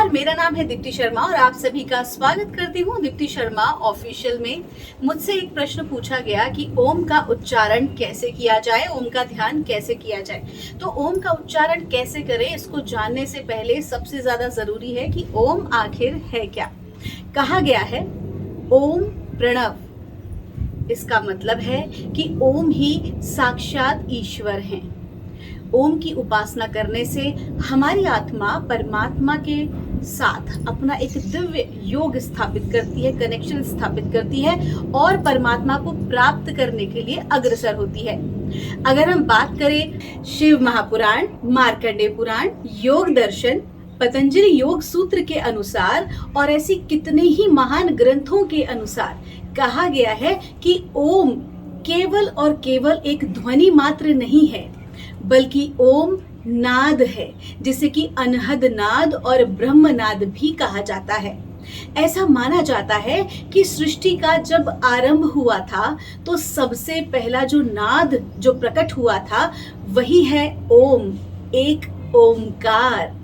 नमस्कार, मेरा नाम है दीप्ति शर्मा और आप सभी का स्वागत करती हूँ दीप्ति शर्मा ऑफिशियल में। मुझसे एक प्रश्न पूछा गया कि ओम का उच्चारण कैसे किया जाए, ओम का ध्यान कैसे किया जाए। तो ओम का उच्चारण कैसे करें, इसको जानने से पहले सबसे ज्यादा जरूरी है कि ओम आखिर है क्या। कहा गया है ओम प्रणव, इसका मतलब है कि ओम ही साक्षात ईश्वर हैं। ओम की उपासना करने से हमारी आत्मा परमात्मा के साथ अपना एक दिव्य योग स्थापित करती है, कनेक्शन स्थापित करती है और परमात्मा को प्राप्त करने के लिए अग्रसर होती है। अगर हम बात करें शिव महापुराण, मार्कंडेय पुराण, योग दर्शन, पतंजलि योग सूत्र के अनुसार और ऐसी कितने ही महान ग्रंथों के अनुसार कहा गया है कि ओम केवल और केवल एक ध्वनि मात्र नहीं है, बल्कि ओम नाद है, जिसे कि अनहद नाद और ब्रह्म नाद भी कहा जाता है। ऐसा माना जाता है कि सृष्टि का जब आरंभ हुआ था तो सबसे पहला जो नाद जो प्रकट हुआ था वही है ओम, एक ओमकार।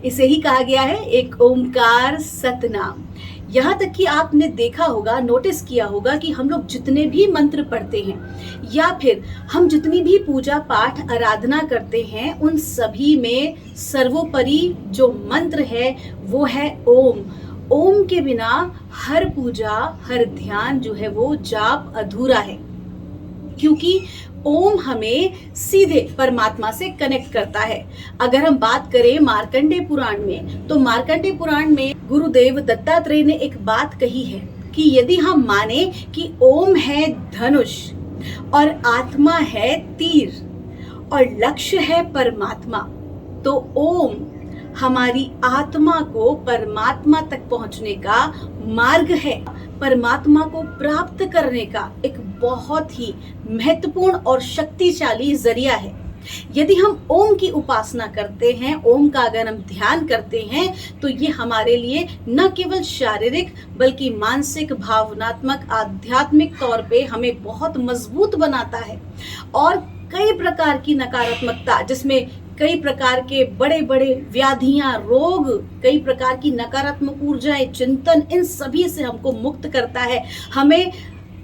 इसे ही कहा गया है एक ओमकार सतनाम। यहाँ तक कि आपने देखा होगा, नोटिस किया होगा कि हम लोग जितने भी मंत्र पढ़ते हैं या फिर हम जितनी भी पूजा पाठ आराधना करते हैं, उन सभी में सर्वोपरि जो मंत्र है वो है ओम। ओम के बिना हर पूजा, हर ध्यान जो है वो जाप अधूरा है, क्योंकि ओम हमें सीधे परमात्मा से कनेक्ट करता है। अगर हम बात करें मार्कंडेय पुराण में, तो मार्कंडेय पुराण में गुरुदेव दत्तात्रेय ने एक बात कही है कि यदि हम माने कि ओम है धनुष और आत्मा है तीर और लक्ष्य है परमात्मा, तो ओम हमारी आत्मा को परमात्मा तक पहुंचने का मार्ग है, परमात्मा को प्राप्त करने का एक बहुत ही महत्वपूर्ण और शक्तिशाली जरिया है। यदि हम ओम की उपासना करते हैं, ओम का अगर हम ध्यान करते हैं, तो ये हमारे लिए न केवल शारीरिक बल्कि मानसिक, भावनात्मक, आध्यात्मिक तौर पे हमें बहुत मजबूत बनाता है और कई प्रकार की नकारात्मकता, जिसमें कई प्रकार के बड़े बड़े व्याधियां, रोग, कई प्रकार की नकारात्मक ऊर्जाएं, चिंतन, इन सभी से हमको मुक्त करता है। हमें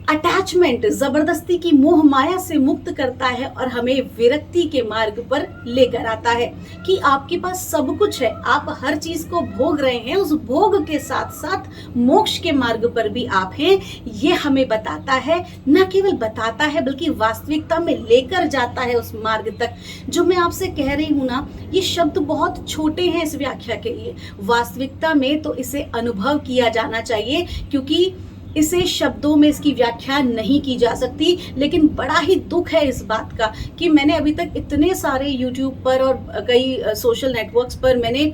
अटैचमेंट, जबरदस्ती की मोह माया से मुक्त करता है और हमें विरक्ति के मार्ग पर लेकर आता है कि आपके पास सब कुछ है, आप हर चीज को भोग रहे हैं, उस भोग के साथ साथ मोक्ष के मार्ग पर भी आप हैं। ये हमें बताता है, न केवल बताता है बल्कि वास्तविकता में लेकर जाता है उस मार्ग तक। जो मैं आपसे कह रही हूँ ना, ये शब्द बहुत छोटे हैं इस व्याख्या के लिए। वास्तविकता में तो इसे अनुभव किया जाना चाहिए, क्योंकि इसे शब्दों में इसकी व्याख्या नहीं की जा सकती। लेकिन बड़ा ही दुख है इस बात का कि मैंने अभी तक इतने सारे YouTube पर और कई सोशल नेटवर्क्स पर मैंने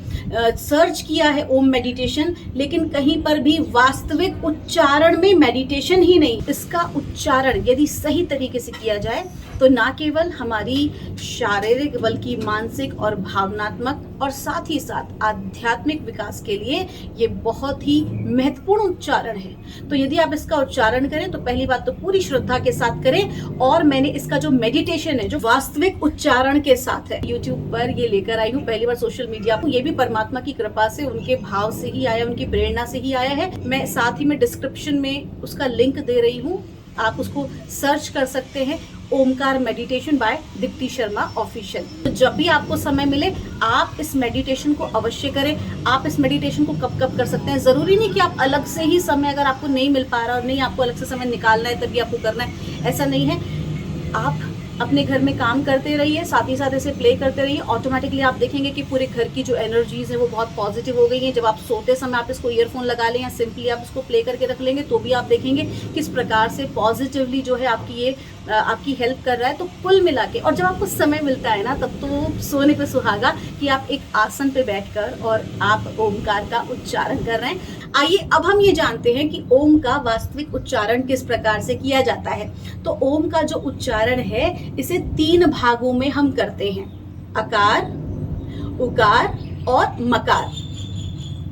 सर्च किया है ओम मेडिटेशन, लेकिन कहीं पर भी वास्तविक उच्चारण में मेडिटेशन ही नहीं। इसका उच्चारण यदि सही तरीके से किया जाए तो ना केवल हमारी शारीरिक बल्कि मानसिक और भावनात्मक और साथ ही साथ आध्यात्मिक विकास के लिए ये बहुत ही महत्वपूर्ण उच्चारण है। तो यदि आप इसका उच्चारण करें तो पहली बात तो पूरी श्रद्धा के साथ करें। और मैंने इसका जो मेडिटेशन है, जो वास्तविक उच्चारण के साथ है, YouTube पर ये लेकर आई हूँ पहली बार सोशल मीडिया पर। ये भी परमात्मा की कृपा से, उनके भाव से ही आया, उनकी प्रेरणा से ही आया है। मैं साथ ही में डिस्क्रिप्शन में उसका लिंक दे रही हूँ, आप उसको सर्च कर सकते हैं, Omkar meditation bye Deepti Sharma official. तो जब भी आपको समय मिले आप इस मेडिटेशन को अवश्य करें। आप इस मेडिटेशन को कब कब कर सकते हैं, जरूरी नहीं कि आप अलग से ही समय, अगर आपको नहीं मिल पा रहा और नहीं आपको अलग से समय निकालना है तभी आपको करना है, ऐसा नहीं है। आप अपने घर में काम करते रहिए, साथ ही साथ इसे प्ले करते रहिए। ऑटोमेटिकली आप देखेंगे कि पूरे घर की जो एनर्जीज है वो बहुत पॉजिटिव हो गई हैं। जब आप सोते समय आप इसको ईयरफोन लगा लें या सिंपली आप इसको प्ले करके रख लेंगे तो भी आप देखेंगे किस प्रकार से पॉजिटिवली जो है आपकी ये आपकी हेल्प कर रहा है। तो कुल मिला के, और जब आपको समय मिलता है ना, तब तो सोने पे सुहागा कि आप एक आसन पे बैठकर और आप ओमकार का उच्चारण कर रहे हैं। आइए अब हम ये जानते हैं कि ओम का वास्तविक उच्चारण किस प्रकार से किया जाता है। तो ओम का जो उच्चारण है इसे 3 भागों में हम करते हैं, अकार, उकार और मकार।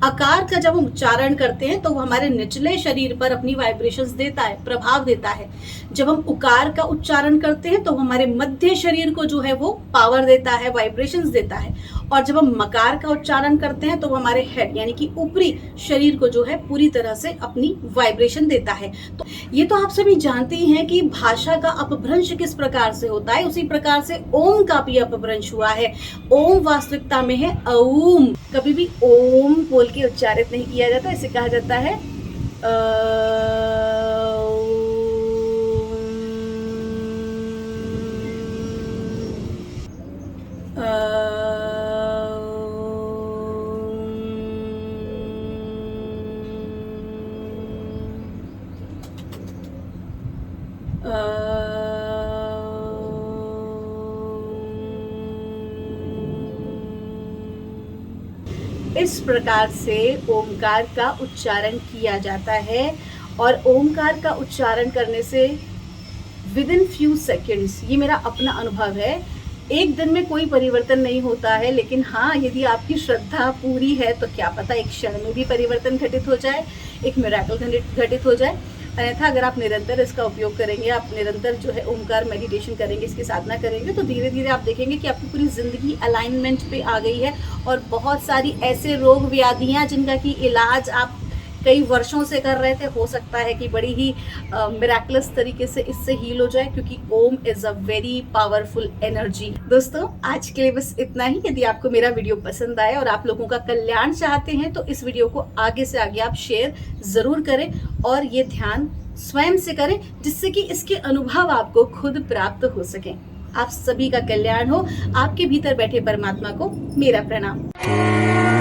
आकार का जब हम उच्चारण करते हैं तो वो हमारे निचले शरीर पर अपनी वाइब्रेशंस देता है, प्रभाव देता है। जब हम उकार का उच्चारण करते हैं तो हमारे मध्य शरीर को जो है वो पावर देता है, वाइब्रेशंस देता है। और जब हम मकार का उच्चारण करते हैं तो वो हमारे हेड यानी कि ऊपरी शरीर को जो है पूरी तरह से अपनी वाइब्रेशन देता है। तो ये तो आप सभी जानते ही हैं कि भाषा का अपभ्रंश किस प्रकार से होता है, उसी प्रकार से ओम का भी अपभ्रंश हुआ है। ओम वास्तविकता में है औम। कभी भी ओम बोल के उच्चारित नहीं किया जाता, इसे कहा जाता है इस प्रकार से ओमकार का उच्चारण किया जाता है। और ओमकार का उच्चारण करने से विद इन फ्यू सेकेंड्स, ये मेरा अपना अनुभव है, एक दिन में कोई परिवर्तन नहीं होता है, लेकिन हाँ यदि आपकी श्रद्धा पूरी है तो क्या पता एक क्षण में भी परिवर्तन घटित हो जाए, एक मिरेकल घटित हो जाए। अन्यथा अगर आप निरंतर इसका उपयोग करेंगे, आप निरंतर जो है ओमकार मेडिटेशन करेंगे, इसकी साधना करेंगे, तो धीरे धीरे आप देखेंगे कि आपकी पूरी ज़िंदगी अलाइनमेंट पे आ गई है। और बहुत सारी ऐसे रोग व्याधियाँ जिनका कि इलाज आप कई वर्षों से कर रहे थे, हो सकता है कि बड़ी ही मिराकुलस तरीके से इससे हील हो जाए, क्योंकि Om is a very powerful energy. दोस्तों आज के लिए बस इतना ही। यदि आपको मेरा वीडियो पसंद आए और आप लोगों का कल्याण चाहते हैं तो इस वीडियो को आगे से आगे आप शेयर ज़रूर करें और ये ध्यान स्वयं से करें, जिससे कि इसके अनुभव आपको खुद प्राप्त हो सकें। आप सभी का कल्याण हो। आपके भीतर बैठे परमात्मा को मेरा प्रणाम।